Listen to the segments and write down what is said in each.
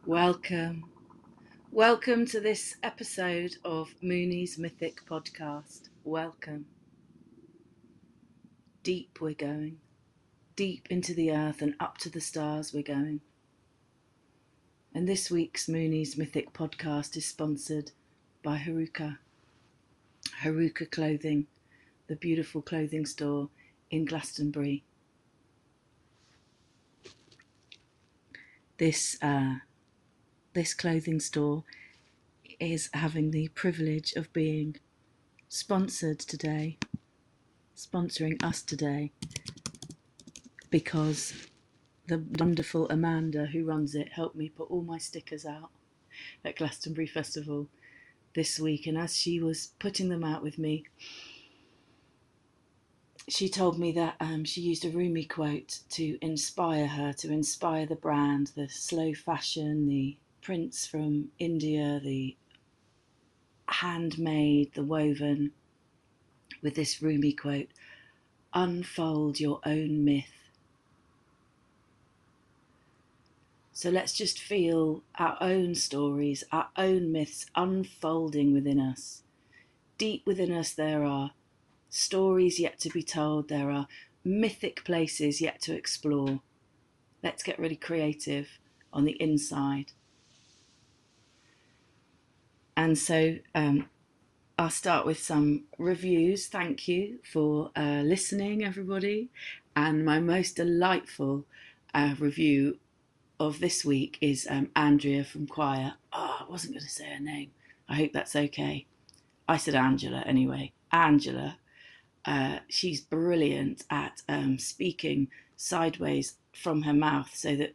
Welcome. Welcome to this episode of Mooney's Mythic podcast. Welcome. Deep we're going. Deep into the earth and up to the stars we're going. And this week's Mooney's Mythic podcast is sponsored by Haruka. Haruka Clothing, the beautiful clothing store in Glastonbury. This clothing store is having the privilege of being sponsoring us today, because the wonderful Amanda who runs it helped me put all my stickers out at Glastonbury Festival this week, and as she was putting them out with me, she told me that she used a Rumi quote to inspire her, to inspire the brand, the slow fashion, the prints from India, the handmade, the woven, with this Rumi quote: unfold your own myth. So let's just feel our own stories, our own myths unfolding within us. Deep within us there are stories yet to be told, there are mythic places yet to explore. Let's get really creative on the inside. And so I'll start with some reviews. Thank you for listening, everybody. And my most delightful review of this week is Andrea from Choir. I wasn't going to say her name. I hope that's okay. I said Angela anyway. Angela. She's brilliant at speaking sideways from her mouth so that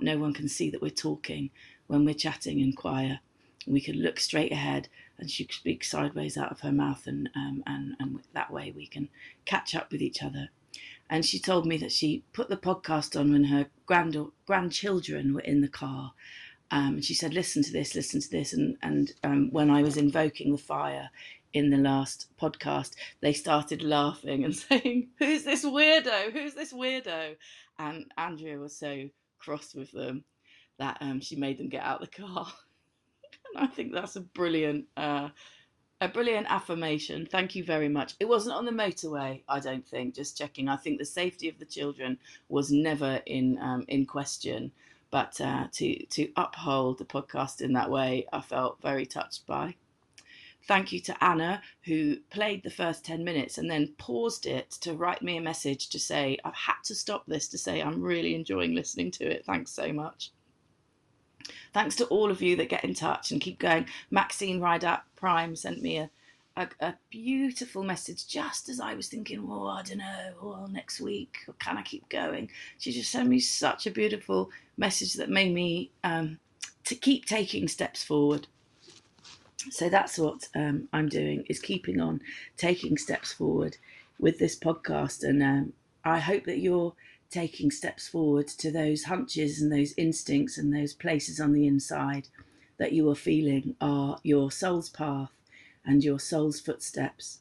no one can see that we're talking when we're chatting in choir. We can look straight ahead and she speaks sideways out of her mouth, and that way we can catch up with each other. And she told me that she put the podcast on when her grandchildren were in the car. And she said, listen to this. And when I was invoking the fire in the last podcast, they started laughing and saying, who's this weirdo? And Andrea was so cross with them that she made them get out of the car. And I think that's a brilliant affirmation. Thank you very much. It wasn't on the motorway, I don't think, just checking. I think the safety of the children was never in question. But to uphold the podcast in that way, I felt very touched by. Thank you to Anna, who played the first 10 minutes and then paused it to write me a message to say, I've had to stop this to say I'm really enjoying listening to it. Thanks so much. Thanks to all of you that get in touch and keep going. Maxine Ridat Prime sent me a beautiful message just as I was thinking, I don't know, next week, or can I keep going? She just sent me such a beautiful message that made me to keep taking steps forward. So that's what I'm doing, is keeping on taking steps forward with this podcast. And I hope that you're taking steps forward to those hunches and those instincts and those places on the inside that you are feeling are your soul's path and your soul's footsteps,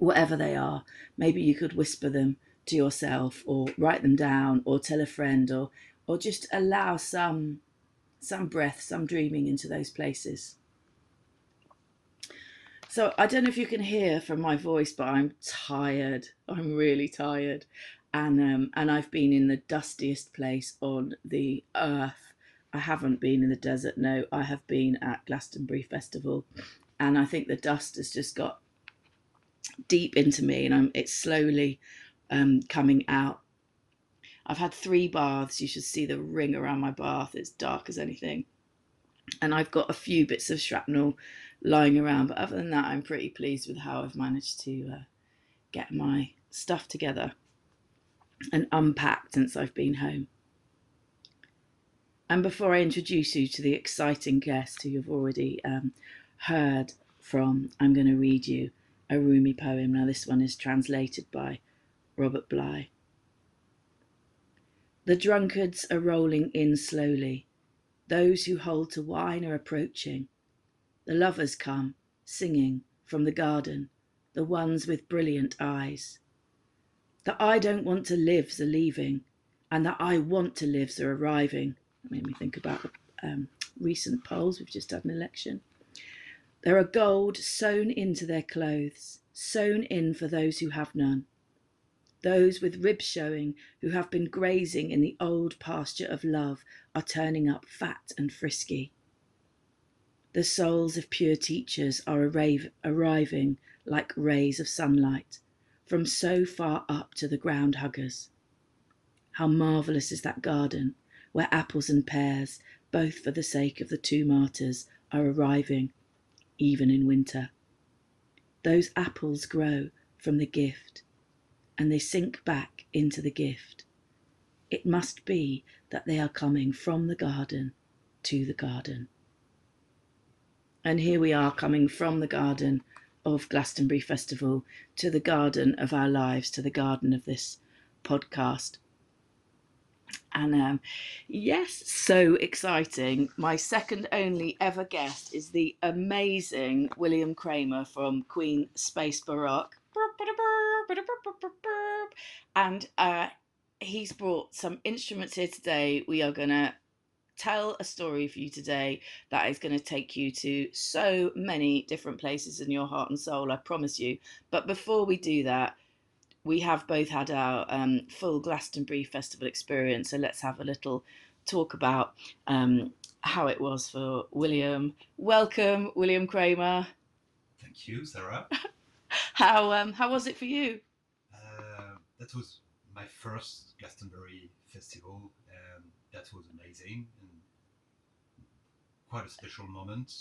whatever they are. Maybe you could whisper them to yourself, or write them down, or tell a friend, or just allow some breath, some dreaming into those places. So I don't know if you can hear from my voice, but I'm tired. I'm really tired. And I've been in the dustiest place on the earth. I haven't been in the desert, no. I have been at Glastonbury Festival. And I think the dust has just got deep into me, and it's slowly coming out. I've had 3 baths. You should see the ring around my bath. It's dark as anything. And I've got a few bits of shrapnel lying around. But other than that, I'm pretty pleased with how I've managed to get my stuff together and unpacked since I've been home. And before I introduce you to the exciting guest who you've already heard from, I'm going to read you a Rumi poem. Now, this one is translated by Robert Bly. The drunkards are rolling in slowly. Those who hold to wine are approaching. The lovers come, singing, from the garden, the ones with brilliant eyes. The I don't want to lives are leaving, and the I want to lives are arriving. That made me think about recent polls. We've just had an election. There are gold sewn into their clothes, sewn in for those who have none. Those with ribs showing, who have been grazing in the old pasture of love, are turning up fat and frisky. The souls of pure teachers are arriving like rays of sunlight from so far up to the ground huggers. How marvellous is that garden where apples and pears, both for the sake of the two martyrs, are arriving, even in winter. Those apples grow from the gift, and they sink back into the gift. It must be that they are coming from the garden to the garden. And here we are coming from the garden of Glastonbury Festival to the garden of our lives, to the garden of this podcast. And yes, so exciting. My second only ever guest is the amazing William Kraemer from Queen Space Baroque. And he's brought some instruments here today. We are going to tell a story for you today that is going to take you to so many different places in your heart and soul, I promise you. But before we do that, we have both had our full Glastonbury Festival experience, so let's have a little talk about how it was for William. Welcome, William Kraemer. Thank you, Sarah. How was it for you? That was my first Glastonbury Festival. That was amazing and quite a special moment.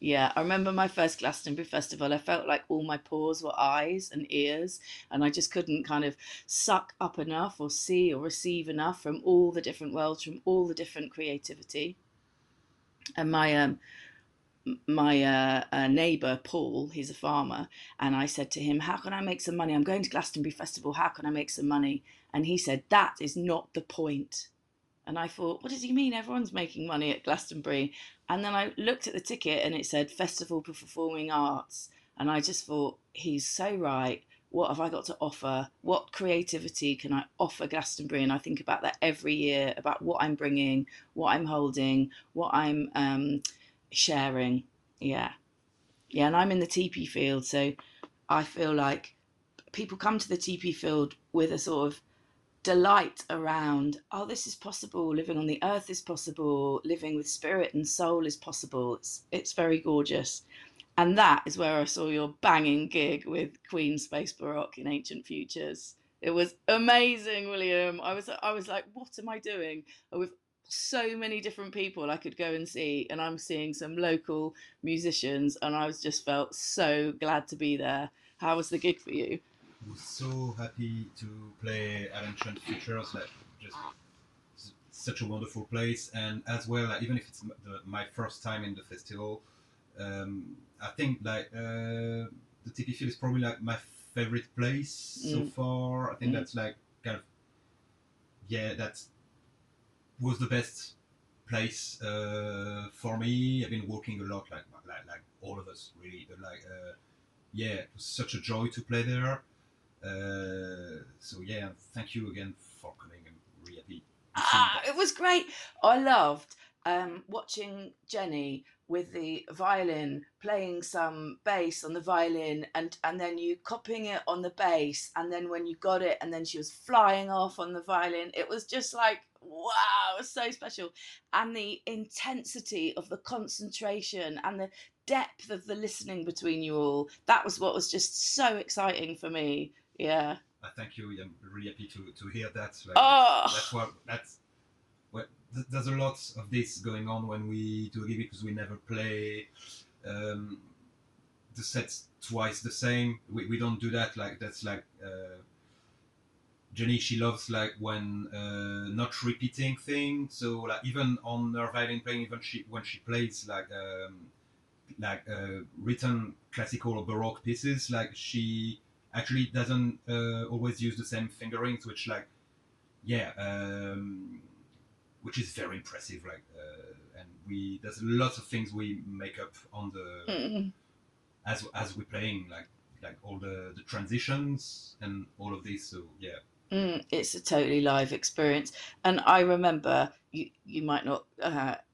Yeah, I remember my first Glastonbury Festival. I felt like all my pores were eyes and ears, and I just couldn't kind of suck up enough or see or receive enough from all the different worlds, from all the different creativity. And my neighbour Paul, he's a farmer, and I said to him, how can I make some money? I'm going to Glastonbury Festival, how can I make some money? And he said, that is not the point. And I thought, what does he mean? Everyone's making money at Glastonbury. And then I looked at the ticket and it said Festival for Performing Arts. And I just thought, he's so right. What have I got to offer? What creativity can I offer Glastonbury? And I think about that every year, about what I'm bringing, what I'm holding, what I'm sharing. Yeah. And I'm in the Tipi field. So I feel like people come to the Tipi field with a sort of delight around, oh, this is possible, living on the earth is possible, living with spirit and soul is possible. It's very gorgeous. And that is where I saw your banging gig with Queen Space Baroque in Ancient Futures. It was amazing, William. I was like, what am I doing? With so many different people I could go and see, and I'm seeing some local musicians, and I was just felt so glad to be there. How was the gig for you? I was so happy to play at Ancient Futures, like just such a wonderful place, and as well, like, even if it's my first time in the festival, I think like the Tipi field is probably like my favorite place so far. I think that's like kind of that was the best place for me. I've been walking a lot, like all of us really, but like it was such a joy to play there. So yeah, thank you again for coming. I'm really happy. It was great. I loved watching Jenny with the violin, playing some bass on the violin, and then you copying it on the bass, and then when you got it, and then she was flying off on the violin. It was just like, wow, it was so special. And the intensity of the concentration and the depth of the listening between you all, that was what was just so exciting for me. Yeah. Thank you. I'm really happy to hear that. Like, that's what there's a lot of this going on when we do a gig, because we never play the sets twice the same. We don't do that. Like that's like Jenny, she loves like when not repeating things. So like even on her violin playing, even when she plays like written classical or baroque pieces, like she actually doesn't always use the same fingerings, which like which is very impressive. Like and there's lots of things we make up on the as we're playing, like all the transitions and all of this. So yeah, It's a totally live experience, and I remember you might not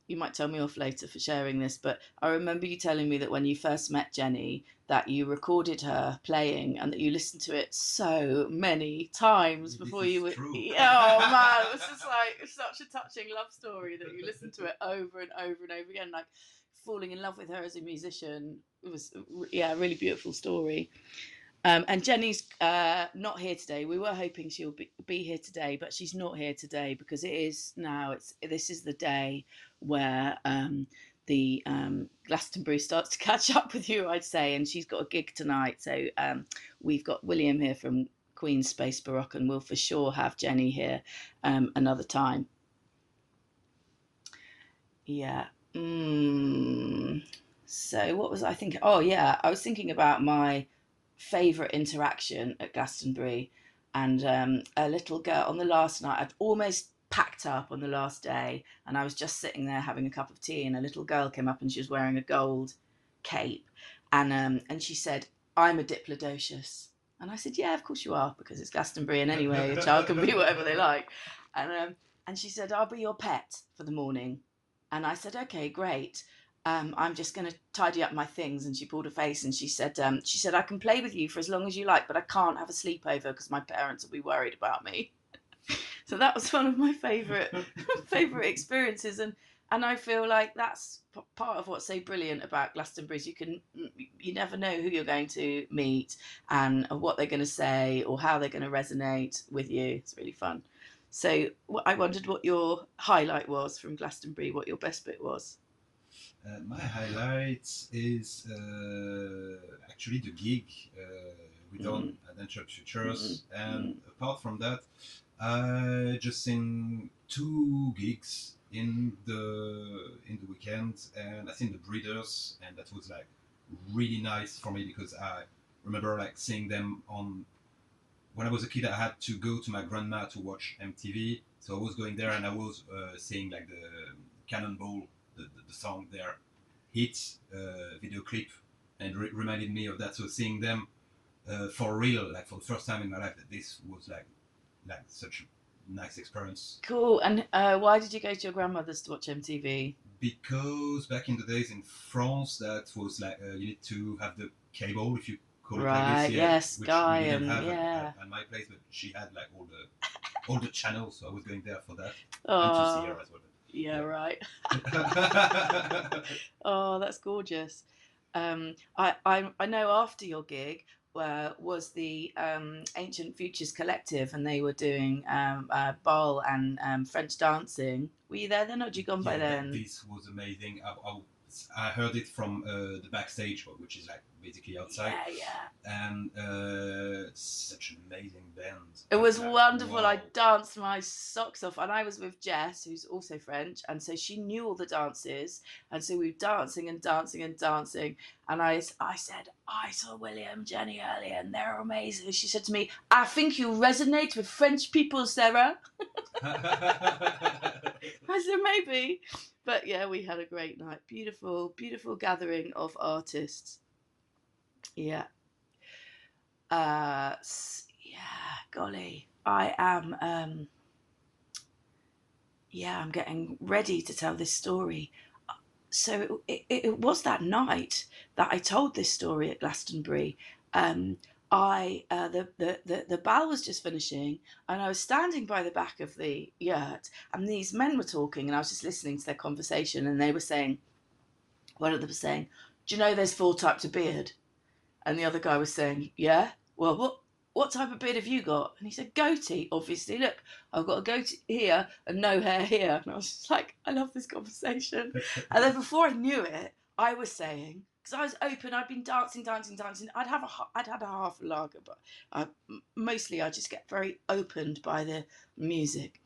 you might tell me off later for sharing this, but I remember you telling me that when you first met Jenny, that you recorded her playing and that you listened to it so many times This before you is were. true. Yeah, oh man, it was just like such a touching love story that you listened to it over and over and over again, like falling in love with her as a musician. It was, yeah, a really beautiful story. And Jenny's not here today. We were hoping she'll be here today, but she's not here today because it is now. This is the day where the Glastonbury starts to catch up with you, I'd say, and she's got a gig tonight. So we've got William here from Queen Space Baroque, and we'll for sure have Jenny here another time. Yeah. So what was I thinking? Oh yeah, I was thinking about my favourite interaction at Glastonbury, and a little girl on the last night. I'd almost packed up on the last day, and I was just sitting there having a cup of tea, and a little girl came up, and she was wearing a gold cape, and she said, "I'm a diplodocus." And I said, "Yeah, of course you are, because it's Glastonbury, and anyway, a child can be whatever they like." And she said, "I'll be your pet for the morning." And I said, "Okay, great. I'm just going to tidy up my things." And she pulled a face and she said, "I can play with you for as long as you like, but I can't have a sleepover because my parents will be worried about me." So that was one of my favourite experiences, and I feel like that's part of what's so brilliant about Glastonbury. Is you never know who you're going to meet and what they're going to say or how they're going to resonate with you. It's really fun. So I wondered what your highlight was from Glastonbury, what your best bit was. My highlight is actually the gig we done at Ancient Futures, and apart from that, I just seen two gigs in the weekend, and I seen the Breeders, and that was like really nice for me because I remember like seeing them on when I was a kid. I had to go to my grandma to watch MTV, so I was going there and I was seeing like the Cannonball, the song there, hit video clip, and reminded me of that. So seeing them for real, like for the first time in my life, that this was like such a nice experience. Cool. And why did you go to your grandmother's to watch MTV? Because back in the days in France, that was like you need to have the cable, if you call it like this, Right. yeah, Yes, which we Guy, didn't and have yeah. at my place, but she had like all the channels, so I was going there for that and to see Oh, her as well. yeah. Yeah. Right. Oh, that's gorgeous. I know after your gig was the Ancient Futures Collective, and they were doing bal and French dancing. Were you there then, or had you gone by Yeah, then? this was amazing. I heard it from the backstage, which is like basically outside, Yeah, yeah. and such an amazing band. It was Like, wonderful. I wow. danced my socks off, and I was with Jess, who's also French, and so she knew all the dances, and so we were dancing and dancing and dancing. And I said, "I saw William, Jenny earlier, and they're amazing." She said to me, "I think you resonate with French people, Sarah." I said, "Maybe," but yeah, we had a great night. Beautiful, beautiful gathering of artists. Yeah. Yeah. Golly, I am. Yeah, I'm getting ready to tell this story. So it was that night that I told this story at Glastonbury. Um, I the ball was just finishing, and I was standing by the back of the yurt, and these men were talking, and I was just listening to their conversation, and they were saying, one of them was saying, "Do you know there's four types of beard?" And the other guy was saying, "Yeah, well, what type of beard have you got?" And he said, "Goatee, obviously. Look, I've got a goatee here and no hair here." And I was just like, I love this conversation. And then before I knew it, I was saying, because I was open, I'd been dancing, dancing, dancing. I'd had a half a lager, but mostly I just get very opened by the music.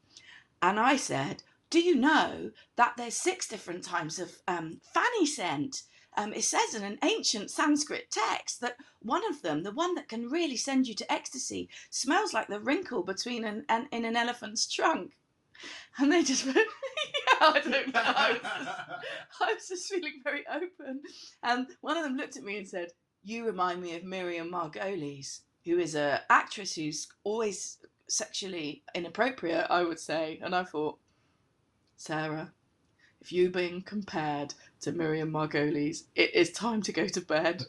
And I said, "Do you know that there's six different types of fanny scent?" It says in an ancient Sanskrit text that one of them, the one that can really send you to ecstasy, smells like the wrinkle between in an elephant's trunk. And they just went, "Yeah, I don't know." I was just feeling very open. And one of them looked at me and said, "You remind me of Miriam Margolyes, who is an actress who's always sexually inappropriate, I would say. And I thought, Sarah, if you're being compared to Miriam Margolyes, it is time to go to bed.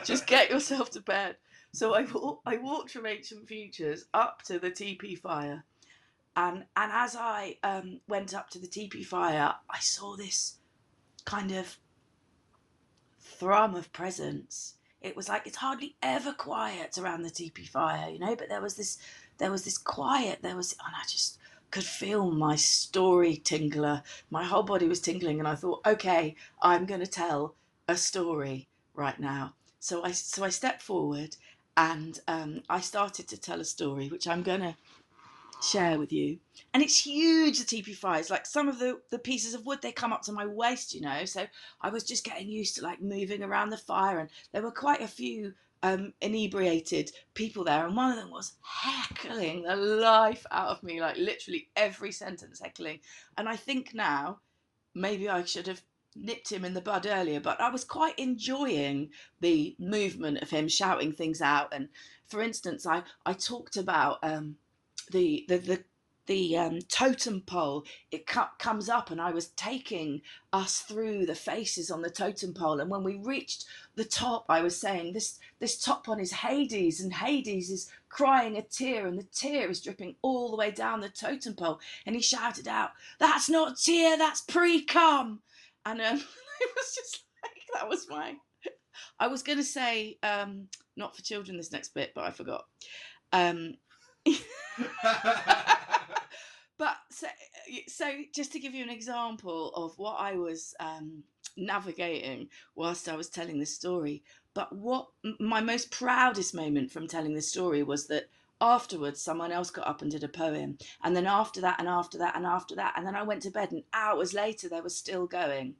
Just get yourself to bed. So I walked from Ancient Futures up to the Tipi fire. And as I went up to the Tipi fire, I saw this kind of thrum of presence. It was like, it's hardly ever quiet around the Tipi fire, you know, but there was this quiet, and I just could feel my story tingler. My whole body was tingling, and I thought, okay, I'm going to tell a story right now. So I stepped forward, and I started to tell a story, which I'm going to share with you. And it's huge, the teepee fires. Like, some of the pieces of wood, they come up to my waist, you know. So I was just getting used to like moving around the fire, and there were quite a few inebriated people there, and one of them was heckling the life out of me, like literally every sentence heckling. And I think now maybe I should have nipped him in the bud earlier, but I was quite enjoying the movement of him shouting things out. And for instance, I talked about the totem pole. It comes up, and I was taking us through the faces on the totem pole, and when we reached the top, I was saying, this top one is Hades, and Hades is crying a tear, and the tear is dripping all the way down the totem pole. And he shouted out, "That's not tear, that's pre-cum." And it was just like, that was I was going to say not for children, this next bit, but I forgot. But so just to give you an example of what I was navigating whilst I was telling this story. But what my most proudest moment from telling this story was that afterwards someone else got up and did a poem, and then after that, and after that, and after that, and then I went to bed, and hours later they were still going.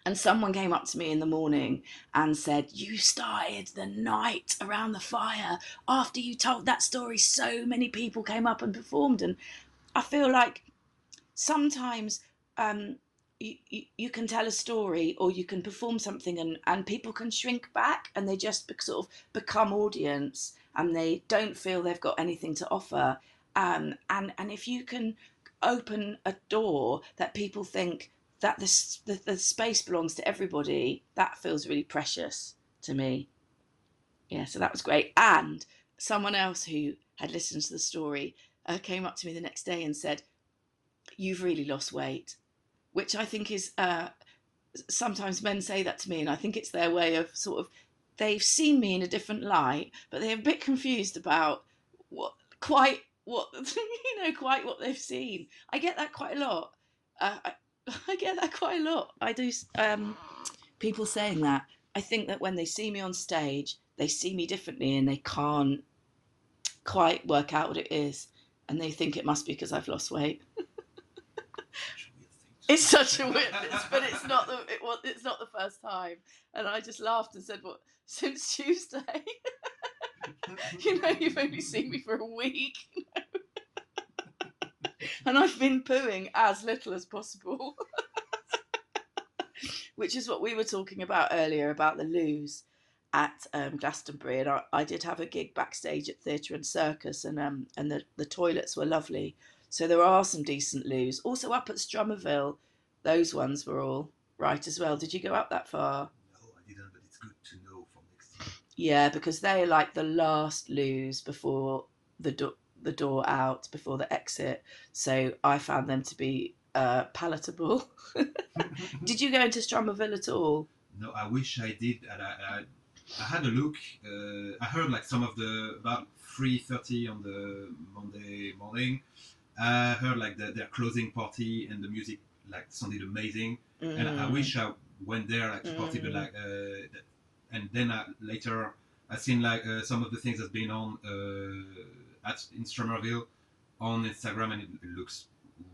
And someone came up to me in the morning and said, "You started the night around the fire. After you told that story, so many people came up and performed." And I feel like sometimes you can tell a story, or you can perform something, and people can shrink back, and they just sort of become audience, and they don't feel they've got anything to offer. And if you can open a door that people think that the space belongs to everybody, that feels really precious to me. Yeah, so that was great. And someone else who had listened to the story came up to me the next day and said, "You've really lost weight," which I think is, sometimes men say that to me, and I think it's their way of sort of, they've seen me in a different light, but they're a bit confused about quite what quite what they've seen. I get that quite a lot. I get that quite a lot. I do. People saying that. I think that when they see me on stage, they see me differently, and they can't quite work out what it is, and they think it must be because I've lost weight. It's such a weirdness, but it's not it's not the first time. And I just laughed and said, "What, since Tuesday?" You've only seen me for a week. And I've been pooing as little as possible. Which is what we were talking about earlier, about the loos at Glastonbury. And I did have a gig backstage at Theatre and Circus, and the toilets were lovely. So there are some decent loos. Also up at Stromerville, those ones were all right as well. Did you go up that far? No, I didn't, but it's good to know for next year. Yeah, because they're like the last loos before the door out, before the exit. So I found them to be palatable. Did you go into Stromerville at all? No, I wish I did, and I had a look. I heard like some of about 3:30 on the Monday morning. I heard like their closing party, and the music like sounded amazing. And I wish I went there like to party, but like and then later I seen like some of the things that's been on in Stromerville on Instagram, and it looks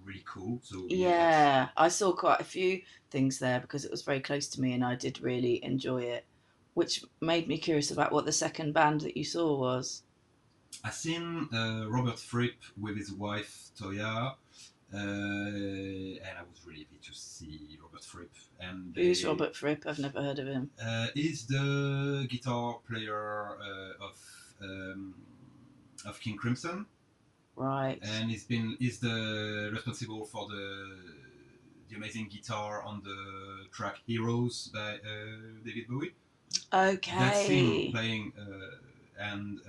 really cool. So yeah, I saw quite a few things there because it was very close to me, and I did really enjoy it, which made me curious about what the second band that you saw was. I seen Robert Fripp with his wife Toya, and I was really happy to see Robert Fripp. And Who's Robert Fripp? I've never heard of him. He's the guitar player of of King Crimson, Right. and he's the responsible for the amazing guitar on the track Heroes by David Bowie. That's him Okay. playing, and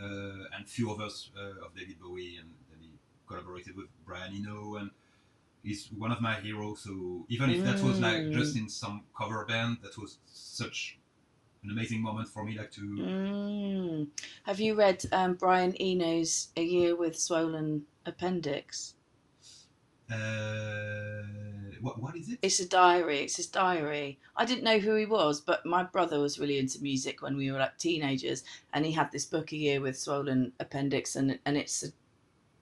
few others of David Bowie, and then he collaborated with Brian Eno, and he's one of my heroes. So even if that was like just in some cover band, that was such an amazing moment for me, like to. Have you read Brian Eno's A Year with Swollen Appendix? What is it? It's a diary. It's his diary. I didn't know who he was, but my brother was really into music when we were like teenagers, and he had this book, A Year with Swollen Appendix, and it's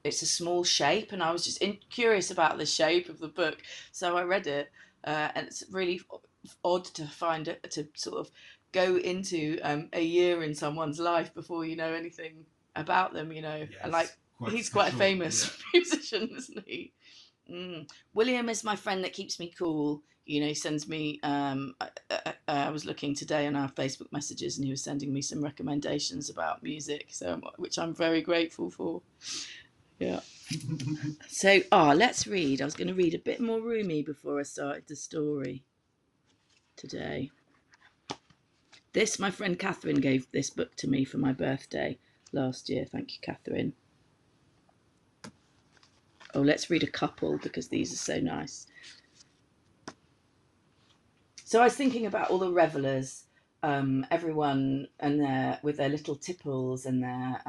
a small shape, and I was just curious about the shape of the book, so I read it, and it's really odd to find it, to sort of go into a year in someone's life before you know anything about them, Yeah, and like quite he's quite a special. famous musician, isn't he? William is my friend that keeps me cool. Sends me. I was looking today on our Facebook messages, and he was sending me some recommendations about music, so which I'm very grateful for. Yeah. So, let's read. I was going to read a bit more Rumi before I started the story today. My friend Catherine gave this book to me for my birthday last year. Thank you, Catherine. Oh, let's read a couple because these are so nice. So I was thinking about all the revellers, everyone with their little tipples and their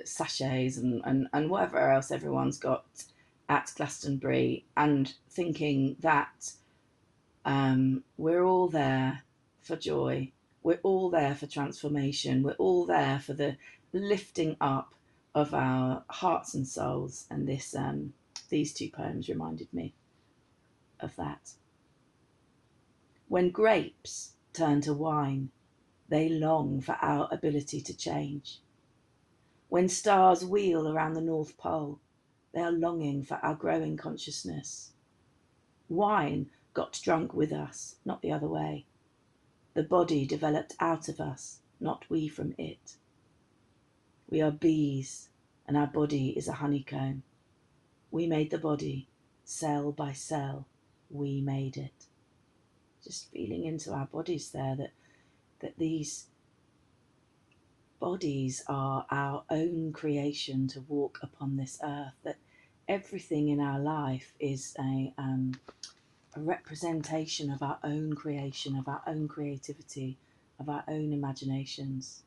sachets and whatever else everyone's got at Glastonbury, and thinking that we're all there for joy. We're all there for transformation. We're all there for the lifting up of our hearts and souls. And these two poems reminded me of that. When grapes turn to wine, they long for our ability to change. When stars wheel around the North Pole, they are longing for our growing consciousness. Wine got drunk with us, not the other way. The body developed out of us, not we from it. We are bees, and our body is a honeycomb. We made the body, cell by cell, we made it. Just feeling into our bodies there, that these bodies are our own creation to walk upon this earth, that everything in our life is a representation of our own creation, of our own creativity, of our own imaginations.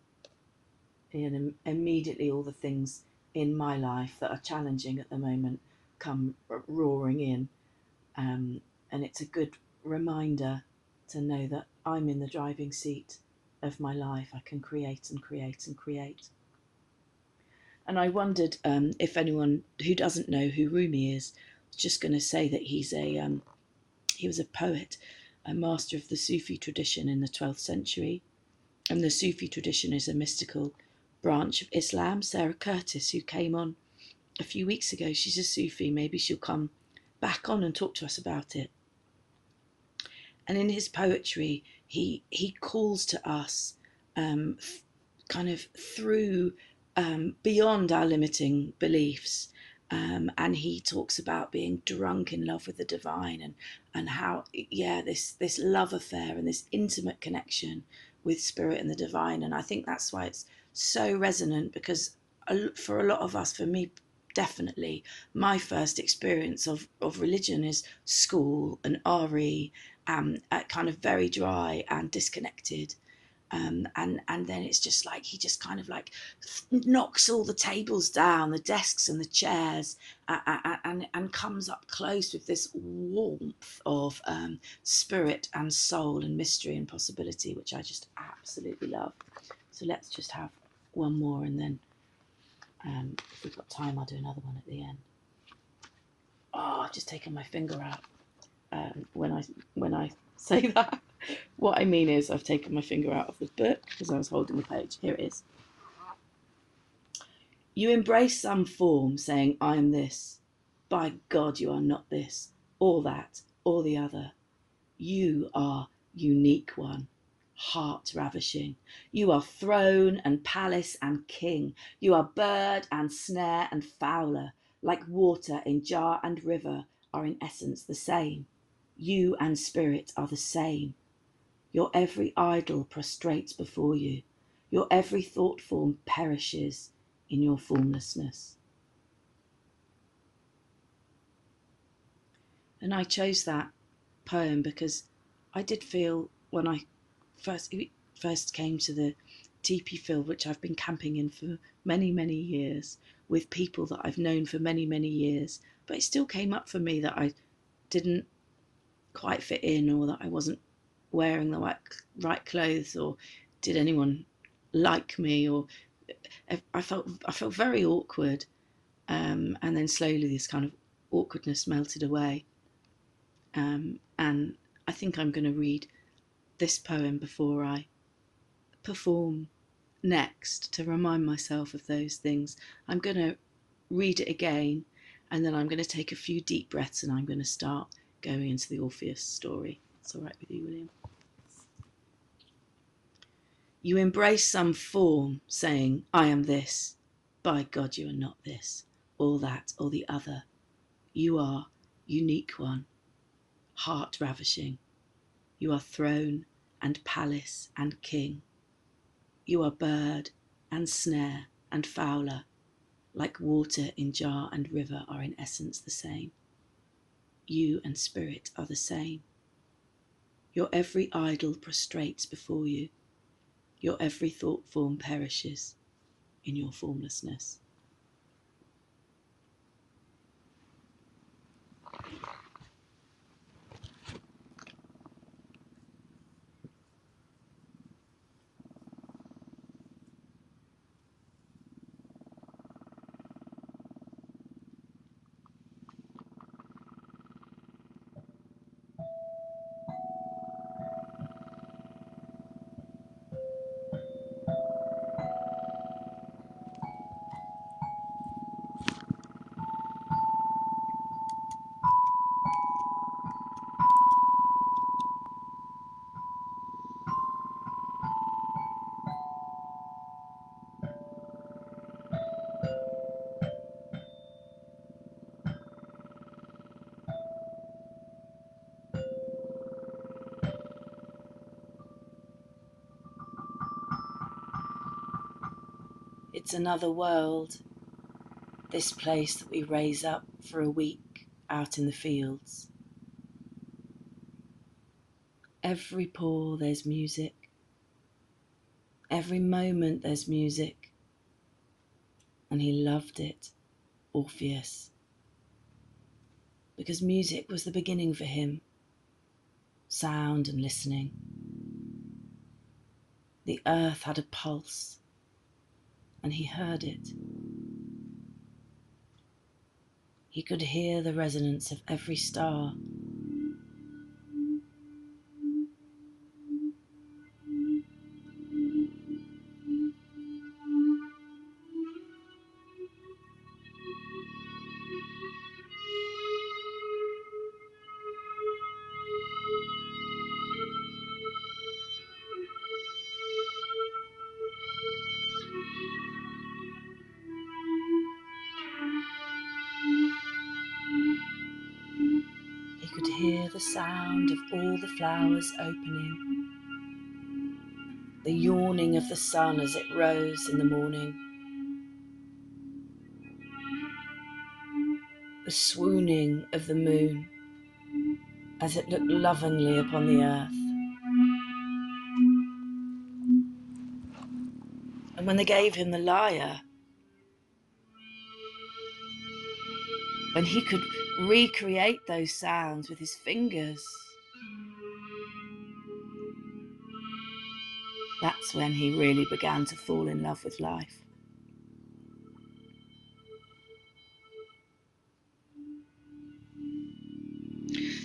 And immediately all the things in my life that are challenging at the moment come roaring in. And it's a good reminder to know that I'm in the driving seat of my life. I can create and create and create. And I wondered if anyone who doesn't know who Rumi is, I was just going to say that he was a poet, a master of the Sufi tradition in the 12th century. And the Sufi tradition is a mystical branch of Islam. Sarah Curtis, who came on a few weeks ago, she's a Sufi. Maybe she'll come back on and talk to us about it. And in his poetry, he calls to us kind of through beyond our limiting beliefs. And he talks about being drunk in love with the divine, and how, this love affair and this intimate connection with spirit and the divine. And I think that's why it's so resonant, because for a lot of us, for me definitely, my first experience of religion is school and RE, kind of very dry and disconnected. And then it's just like he just kind of like knocks all the tables down, the desks and the chairs, and comes up close with this warmth of spirit and soul and mystery and possibility, which I just absolutely love. So let's just have one more, and then if we've got time, I'll do another one at the end. I've just taken my finger out when I say that. What I mean is I've taken my finger out of the book because I was holding the page. Here it is. You embrace some form saying, I am this. By God, you are not this, or that, or the other. You are unique one. heart-ravishing. You are throne and palace and king. You are bird and snare and fowler. Like water in jar and river are in essence the same. You and spirit are the same. Your every idol prostrates before you. Your every thought form perishes in your formlessness. And I chose that poem because I did feel when I first came to the Tipi field, which I've been camping in for many, many years, with people that I've known for many, many years, but it still came up for me that I didn't quite fit in, or that I wasn't wearing the right clothes, or did anyone like me, or I felt very awkward, and then slowly this kind of awkwardness melted away. And I think I'm going to read this poem before I perform next to remind myself of those things. I'm going to read it again, and then I'm going to take a few deep breaths, and I'm going to start going into the Orpheus story. It's all right with you, William? You embrace some form, saying, I am this. By God, you are not this, or that, or the other. You are unique one, heart ravishing. You are throne and palace and king. You are bird and snare and fowler. Like water in jar and river are in essence the same. You and spirit are the same. Your every idol prostrates before you. Your every thought form perishes in your formlessness. It's another world, this place that we raise up for a week out in the fields. Every pore there's music. Every moment there's music. And he loved it, Orpheus, because music was the beginning for him. Sound and listening. The earth had a pulse, and he heard it. He could hear the resonance of every star. He could hear the sound of all the flowers opening, the yawning of the sun as it rose in the morning, the swooning of the moon as it looked lovingly upon the earth. And when they gave him the lyre, when he could recreate those sounds with his fingers, that's when he really began to fall in love with life.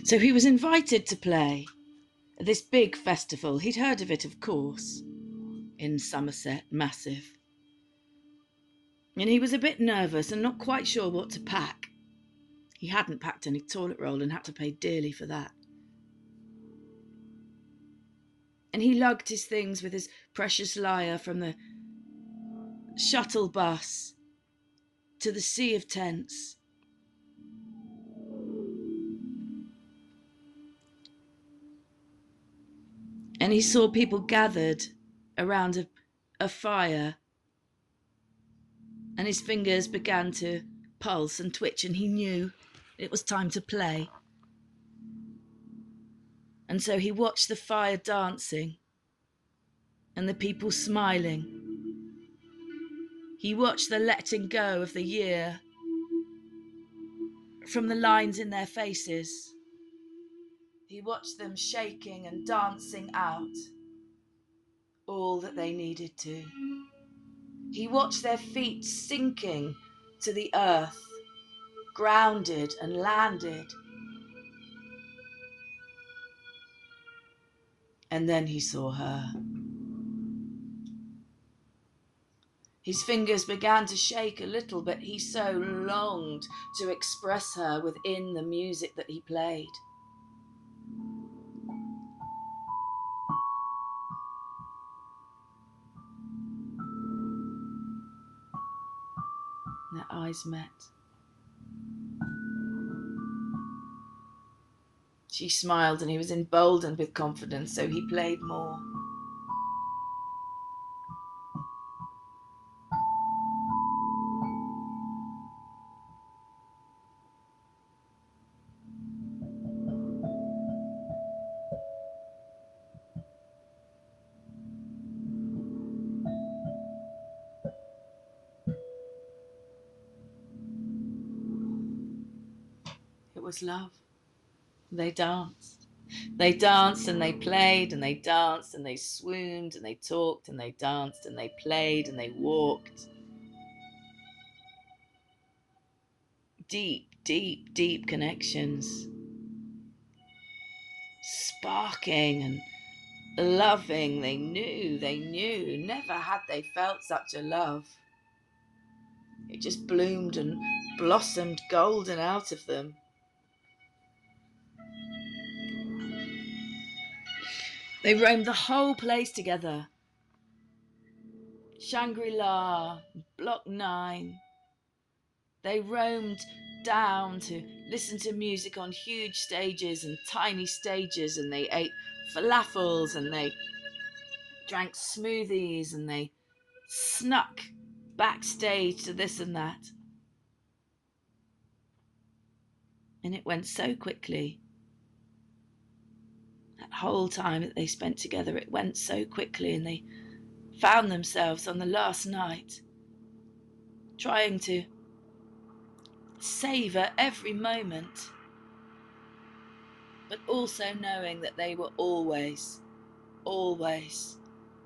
So he was invited to play at this big festival. He'd heard of it, of course, in Somerset, massive. And he was a bit nervous and not quite sure what to pack. He hadn't packed any toilet roll and had to pay dearly for that. And he lugged his things with his precious lyre from the shuttle bus to the sea of tents. And he saw people gathered around a fire. And his fingers began to pulse and twitch, and he knew it was time to play. And so he watched the fire dancing and the people smiling. He watched the letting go of the year from the lines in their faces. He watched them shaking and dancing out all that they needed to. He watched their feet sinking to the earth, grounded and landed. And then he saw her. His fingers began to shake a little, but he so longed to express her within the music that he played. Their eyes met. She smiled and he was emboldened with confidence, so he played more. It was love. They danced. They danced and they played and they danced and they swooned and they talked and they danced and they played and they walked. Deep, deep, deep connections. Sparking and loving. They knew. Never had they felt such a love. It just bloomed and blossomed golden out of them. They roamed the whole place together. Shangri-La, Block 9. They roamed down to listen to music on huge stages and tiny stages, and they ate falafels and they drank smoothies and they snuck backstage to this and that. And it went so quickly. That whole time that they spent together, it went so quickly, and they found themselves on the last night trying to savour every moment, but also knowing that they were always, always,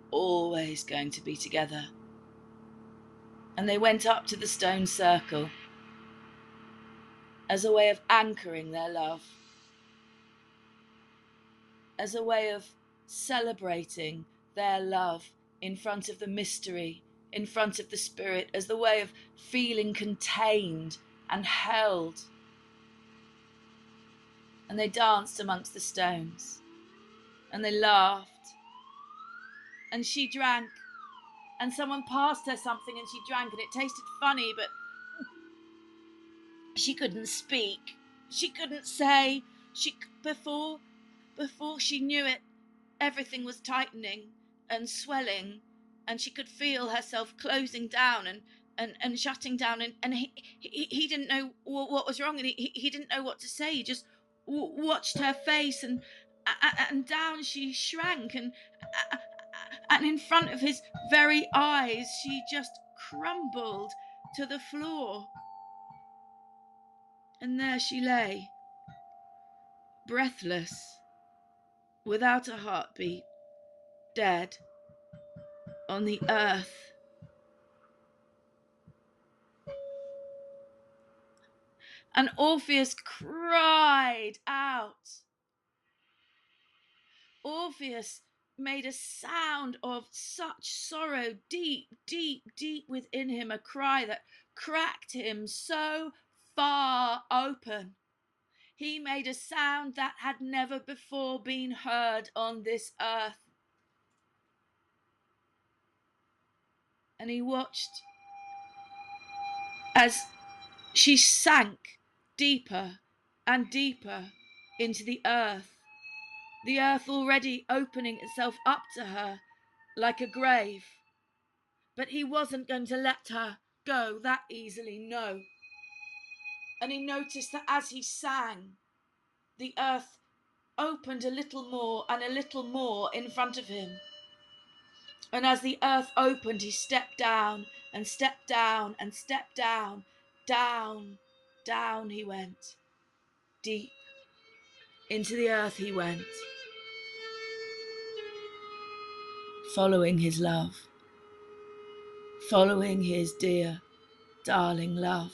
always going to be together. And they went up to the stone circle as a way of anchoring their love, as a way of celebrating their love in front of the mystery, in front of the spirit, as the way of feeling contained and held. And they danced amongst the stones, and they laughed, and she drank, and someone passed her something and she drank, and it tasted funny, but she couldn't speak. She couldn't say. Before she knew it, everything was tightening and swelling, and she could feel herself closing down and shutting down, and he didn't know what was wrong, and he didn't know what to say. He just watched her face, and down she shrank, and in front of his very eyes she just crumbled to the floor. And there she lay, breathless, without a heartbeat, dead on the earth. And Orpheus cried out. Orpheus made a sound of such sorrow, deep, deep, deep within him, a cry that cracked him so far open. He made a sound that had never before been heard on this earth. and he watched as she sank deeper and deeper into the earth already opening itself up to her like a grave. But he wasn't going to let her go that easily, no. And he noticed that as he sang, the earth opened a little more and a little more in front of him. And as the earth opened, he stepped down and stepped down and stepped down. Down, down he went. Deep into the earth he went. Following his love. Following his dear, darling love.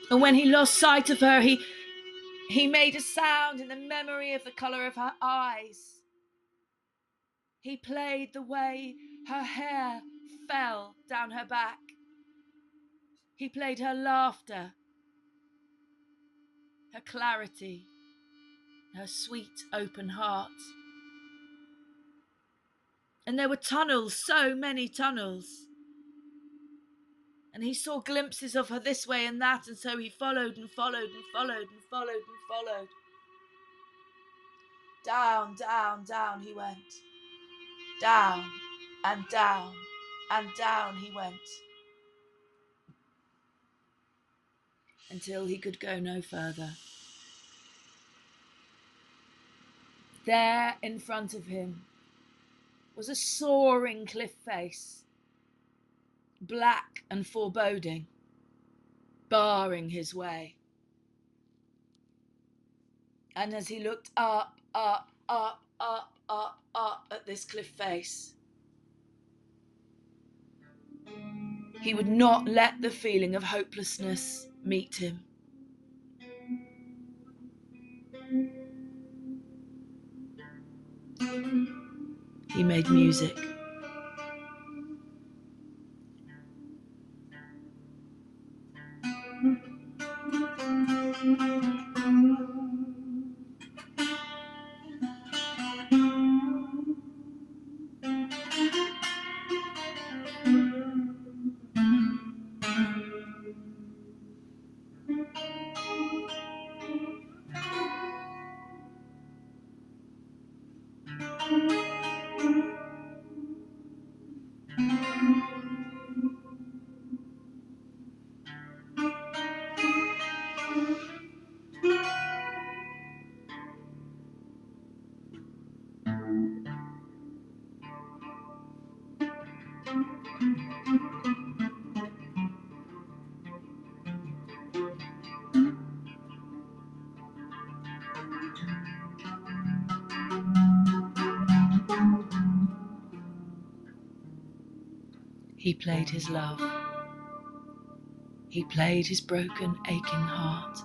And when he lost sight of her, he made a sound in the memory of the colour of her eyes. He played the way her hair fell down her back. He played her laughter, her clarity, her sweet open heart. And there were tunnels, so many tunnels. And he saw glimpses of her this way and that, and so he followed and followed and followed and followed and followed. Down, down, down he went. Down and down and down he went. Until he could go no further. There in front of him was a soaring cliff face, black and foreboding, barring his way. And as he looked up, up, up, up, up, up at this cliff face, he would not let the feeling of hopelessness meet him. He made music. He played his love. He played his broken, aching heart.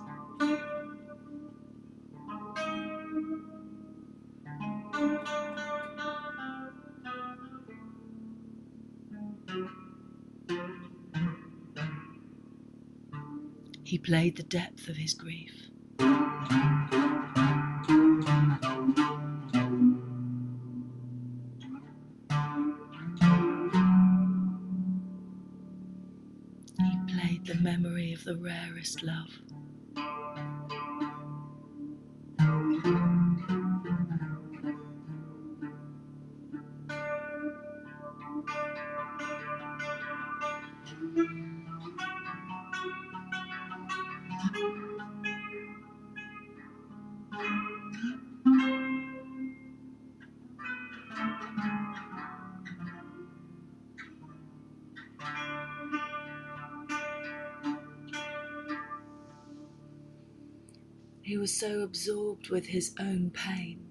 He played the depth of his grief. He played the memory of the rarest love. He was so absorbed with his own pain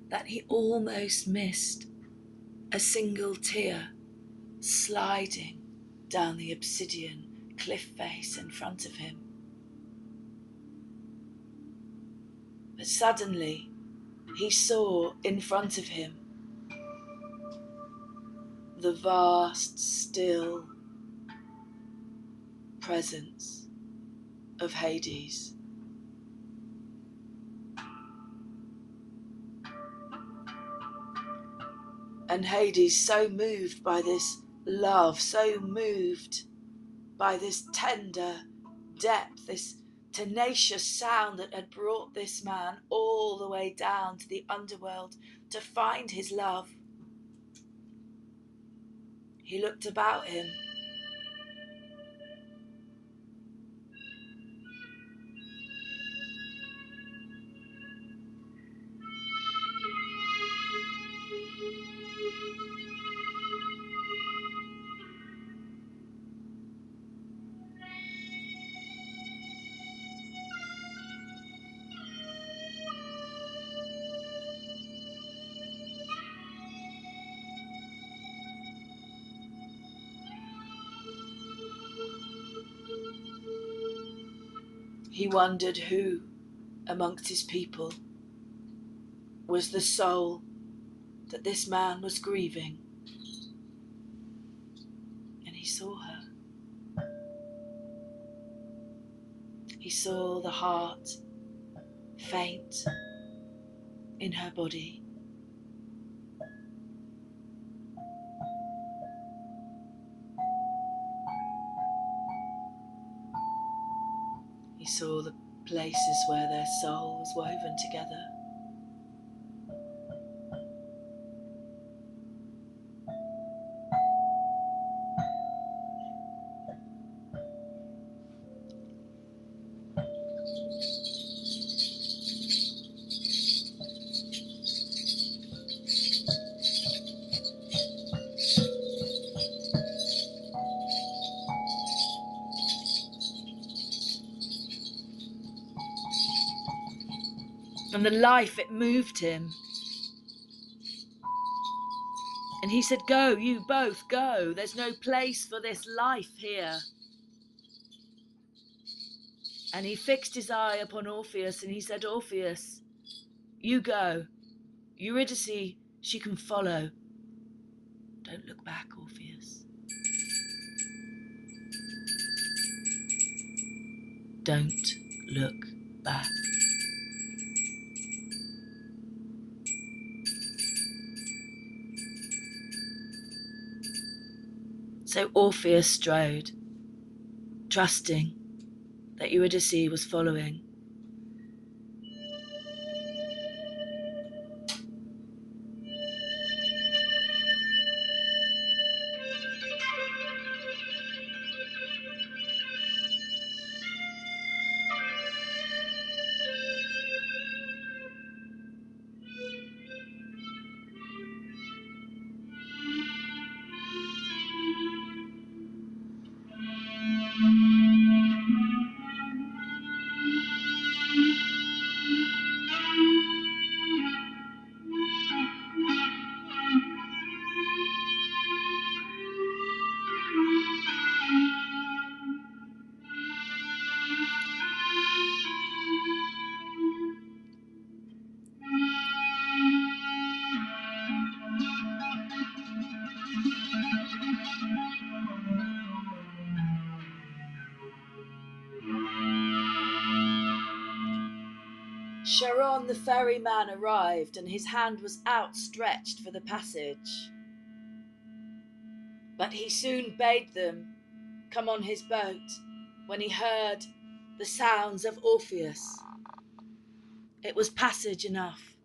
that he almost missed a single tear sliding down the obsidian cliff face in front of him. But suddenly he saw in front of him the vast, still presence of Hades. And Hades, so moved by this love, so moved by this tender depth, this tenacious sound that had brought this man all the way down to the underworld to find his love, he looked about him. He wondered who amongst his people was the soul that this man was grieving. And he saw her. He saw the heart faint in her body. He saw the places where their soul was woven together. And the life, it moved him. And he said, "Go, you both go. There's no place for this life here." And he fixed his eye upon Orpheus and he said, "Orpheus, you go. Eurydice, she can follow. Don't look back, Orpheus. Don't look back." So Orpheus strode, trusting that Eurydice was following. Charon the ferryman arrived, and his hand was outstretched for the passage. But he soon bade them come on his boat when he heard the sounds of Orpheus. It was passage enough,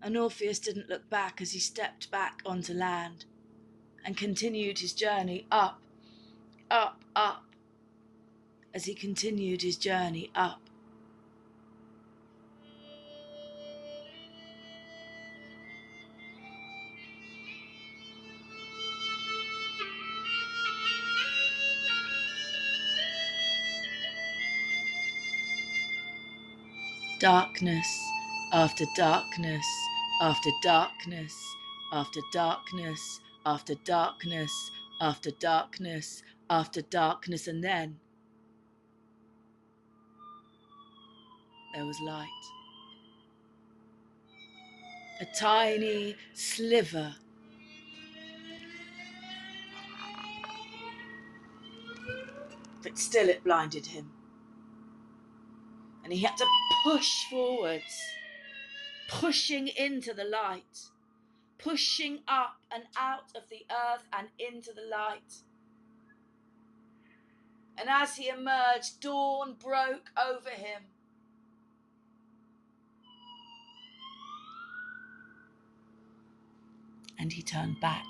and Orpheus didn't look back as he stepped back onto land and continued his journey up, up, up, as he continued his journey up. Darkness after darkness after darkness after darkness after darkness after darkness after darkness, and then there was light. A tiny sliver. But still it blinded him. And he had to push forwards, pushing into the light, pushing up and out of the earth and into the light. And as he emerged, dawn broke over him. And he turned back.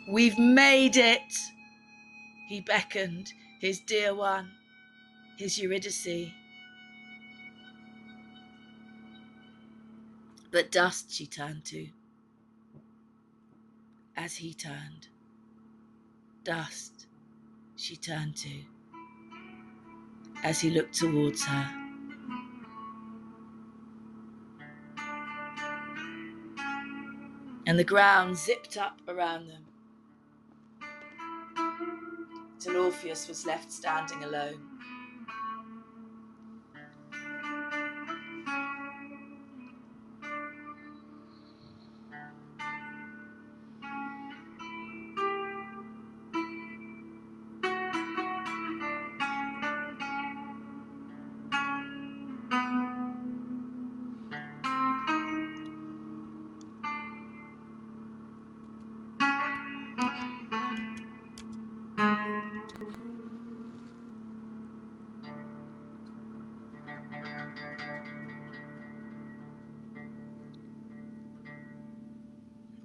"We've made it," he beckoned, his dear one, his Eurydice. But dust she turned to. As he turned, dust she turned to. As he looked towards her. And the ground zipped up around them, till Orpheus was left standing alone.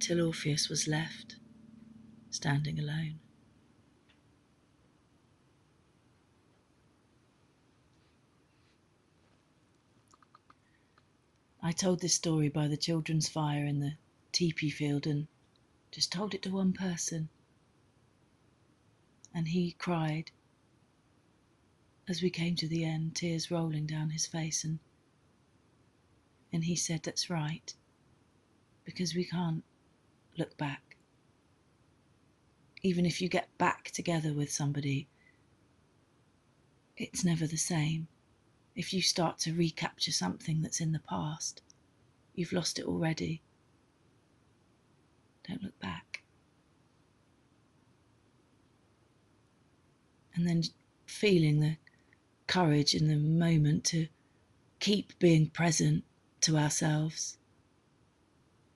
Till Orpheus was left standing alone. I told this story by the children's fire in the Tipi field and just told it to one person. And he cried as we came to the end, tears rolling down his face, and he said, "That's right, because we can't look back. Even if you get back together with somebody, it's never the same. If you start to recapture something that's in the past, you've lost it already. Don't look back." And then feeling the courage in the moment to keep being present to ourselves,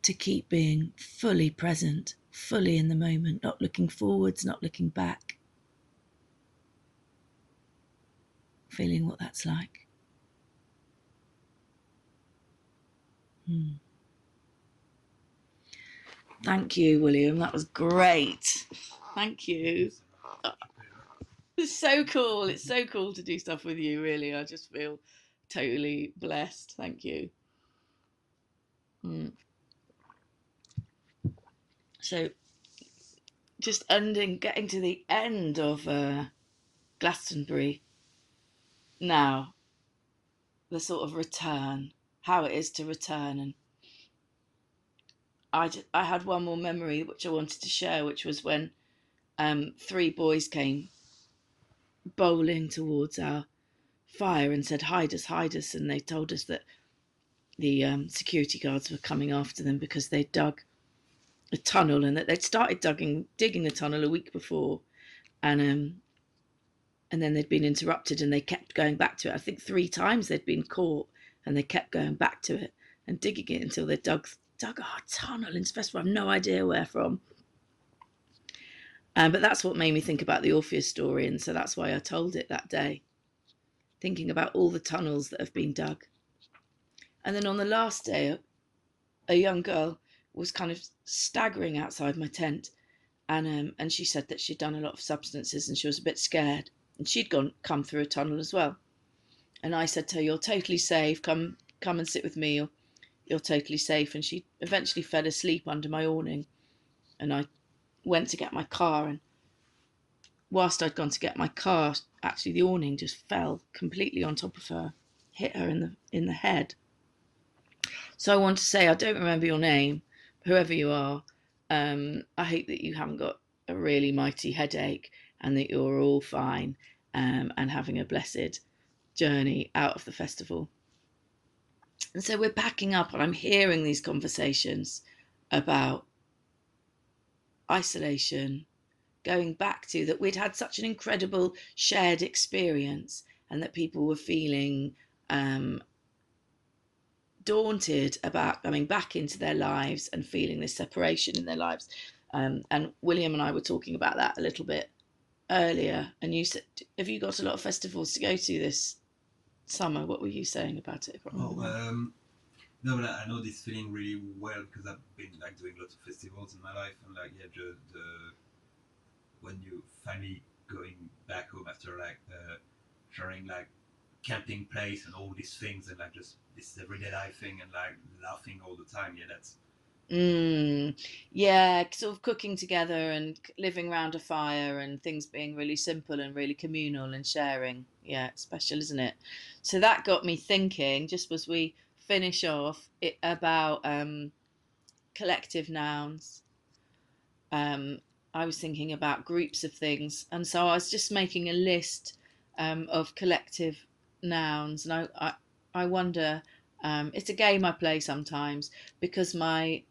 to keep being fully present, fully in the moment, not looking forwards, not looking back. Feeling what that's like. Thank you, William. That was great. Thank you. It's so cool. It's so cool to do stuff with you, really. I just feel totally blessed. Thank you. So, just getting to the end of Glastonbury now, the sort of return, how it is to return. And I had one more memory which I wanted to share, which was when 3 boys came bowling towards our fire and said, hide us," and they told us that the security guards were coming after them because they dug a tunnel and that they'd started digging the tunnel a week before, and then they'd been interrupted and they kept going back to it. I think 3 times they'd been caught and they kept going back to it and digging it until they dug a tunnel in Festival. I have no idea where from. But that's what made me think about the Orpheus story, and so that's why I told it that day, thinking about all the tunnels that have been dug. And then on the last day, a young girl was kind of staggering outside my tent, and she said that she'd done a lot of substances and she was a bit scared, and she'd come through a tunnel as well. And I said to her, "You're totally safe. Come and sit with me. You're totally safe." And she eventually fell asleep under my awning, and I went to get my car, and whilst I'd gone to get my car, actually the awning just fell completely on top of her, hit her in the head. So I want to say, I don't remember your name, whoever you are. I hope that you haven't got a really mighty headache and that you're all fine, and having a blessed journey out of the festival. And so we're packing up, and I'm hearing these conversations about isolation, going back to that we'd had such an incredible shared experience and that people were feeling daunted about coming back into their lives and feeling this separation in their lives. And William and I were talking about that a little bit earlier. And you said, have you got a lot of festivals to go to this summer? What were you saying about it? No, but I know this feeling really well because I've been like doing lots of festivals in my life, and like when you finally going back home after like sharing like camping place and all these things and like just this everyday life thing and like laughing all the time. Yeah, that's Yeah, sort of cooking together and living around a fire and things being really simple and really communal and sharing. Yeah, it's special, isn't it? So that got me thinking, just as we finish off, about collective nouns. Um, I was thinking about groups of things, and so I was just making a list of collective nouns, and I wonder. It's a game I play sometimes because my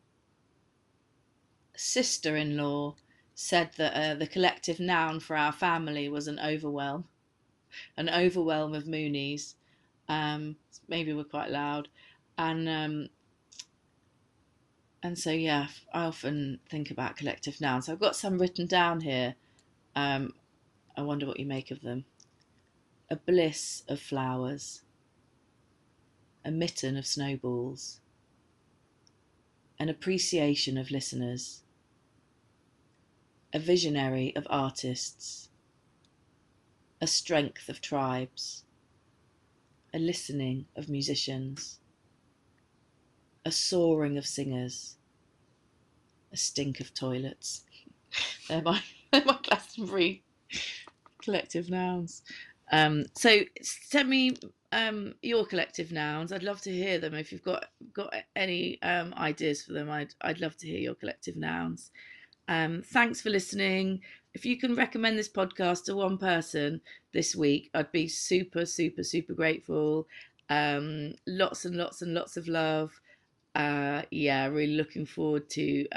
sister-in-law said that the collective noun for our family was an overwhelm of Moonies. Um, Maybe we're quite loud, and um, and so yeah, I often think about collective nouns. I've got some written down here. Um, I wonder what you make of them. A bliss of flowers, a mitten of snowballs, an appreciation of listeners, a visionary of artists, a strength of tribes, a listening of musicians, a soaring of singers, a stink of toilets. They're my Glastonbury collective nouns. So send me your collective nouns. I'd love to hear them. If you've got any ideas for them, I'd love to hear your collective nouns. Thanks for listening. If you can recommend this podcast to one person this week, I'd be super, super, super grateful. Lots and lots and lots of love. Yeah, really looking forward to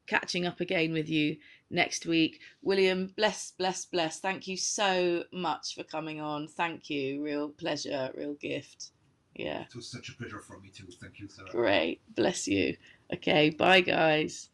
catching up again with you next week. William, bless, bless, bless. Thank you so much for coming on. Thank you. Real pleasure, real gift. Yeah. it was such a pleasure for me too. Thank you, Sarah. Great. Bless you. Okay, bye, guys.